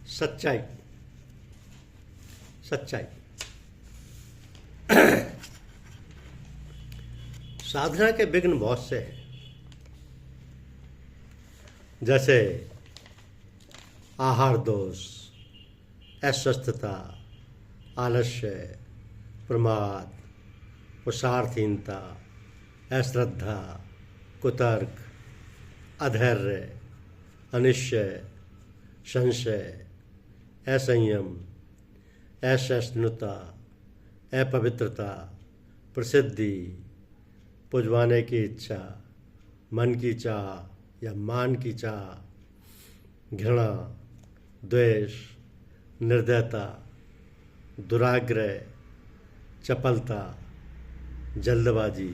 सच्चाई सच्चाई साधना के विघ्न बहुत से हैं, जैसे आहार दोष, अस्वस्थता, आलस्य, प्रमाद, पुरुषार्थहीनता, अश्रद्धा, कुतर्क, अधैर्य, अनिश्चय, संशय, असंयम, असहिष्णुता, अपवित्रता, प्रसिद्धि, पुजवाने की इच्छा, मन की चाह या मान की चाह, घृणा, द्वेष, निर्दयता, दुराग्रह, चपलता, जल्दबाजी,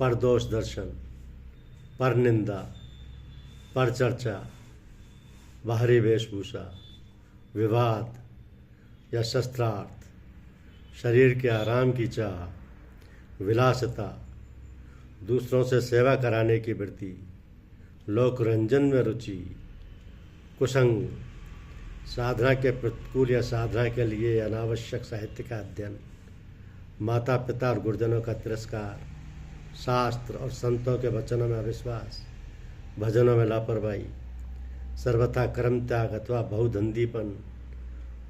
परदोष दर्शन, परनिंदा, परचर्चा, बाहरी वेशभूषा, विवाद या शस्त्रार्थ, शरीर के आराम की चाह, विलासिता, दूसरों से सेवा कराने की वृत्ति, लोक रंजन में रुचि, कुसंग, साधना के प्रतिकूल या साधना के लिए अनावश्यक साहित्य का अध्ययन, माता पिता और गुरुजनों का तिरस्कार, शास्त्र और संतों के वचनों में अविश्वास, भजनों में लापरवाही, सर्वथा कर्म त्याग अथवा बहुधंधीपन,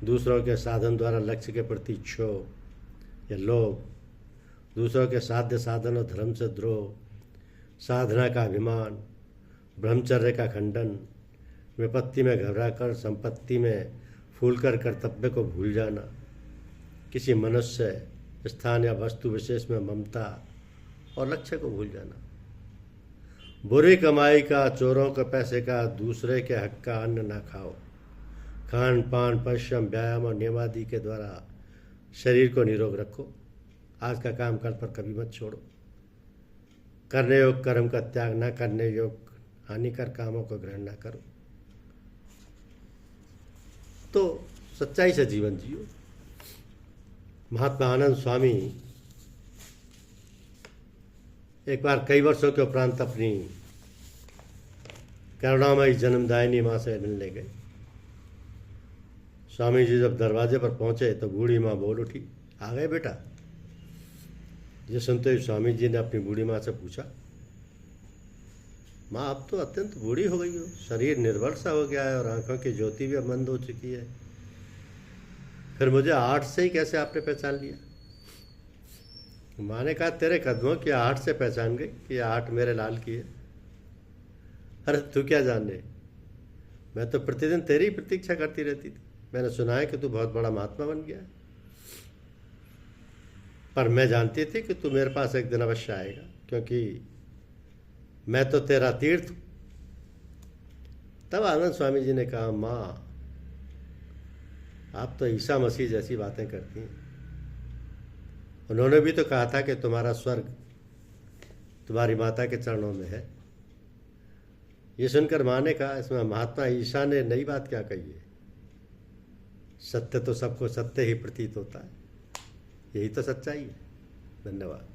दूसरों के साधन द्वारा लक्ष्य के प्रति क्षोभ या लोभ, दूसरों के साध्य साधन और धर्म से द्रोह, साधना का अभिमान, ब्रह्मचर्य का खंडन, विपत्ति में घबराकर संपत्ति में फूलकर कर्तव्य को भूल जाना, किसी मनुष्य, स्थान या वस्तु विशेष में ममता और लक्ष्य को भूल जाना, बुरी कमाई का, चोरों के पैसे का, दूसरे के हक का अन्न ना खाओ, खान पान, परिश्रम, व्यायाम और नियमादि के द्वारा शरीर को निरोग रखो, आज का काम कल पर कभी मत छोड़ो, करने योग कर्म का त्याग न करने योग हानिकर कामों को ग्रहण न करो। तो सच्चाई से जीवन जियो। महात्मा आनंद स्वामी एक बार कई वर्षों के उपरांत अपनी करुणामयी जन्मदायिनी माँ से मिलने गए। स्वामी जी जब दरवाजे पर पहुंचे तो बूढ़ी माँ बोल उठी, आ गए बेटा। ये सुनते ही स्वामी जी ने अपनी बूढ़ी माँ से पूछा, माँ अब तो अत्यंत बूढ़ी हो गई हो, शरीर निर्बल सा हो गया है और आंखों की ज्योति भी अब मंद हो चुकी है, फिर मुझे आहट से ही कैसे आपने पहचान लिया? माँ ने कहा, तेरे कदमों की आहट से पहचान गई कि आहट मेरे लाल की है। अरे तू क्या जाने, मैं तो प्रतिदिन तेरी प्रतीक्षा करती रहती थी। मैंने सुना है कि तू बहुत बड़ा महात्मा बन गया है, पर मैं जानती थी कि तू मेरे पास एक दिन अवश्य आएगा, क्योंकि मैं तो तेरा तीर्थ हूं। तब आनंद स्वामी जी ने कहा, माँ आप तो ईसा मसीह जैसी बातें करती हैं। उन्होंने भी तो कहा था कि तुम्हारा स्वर्ग तुम्हारी माता के चरणों में है। ये सुनकर माँ ने कहा, इसमें महात्मा ईसा ने नई बात क्या कही है? सत्य तो सबको सत्य ही प्रतीत होता है, यही तो सच्चाई है। धन्यवाद।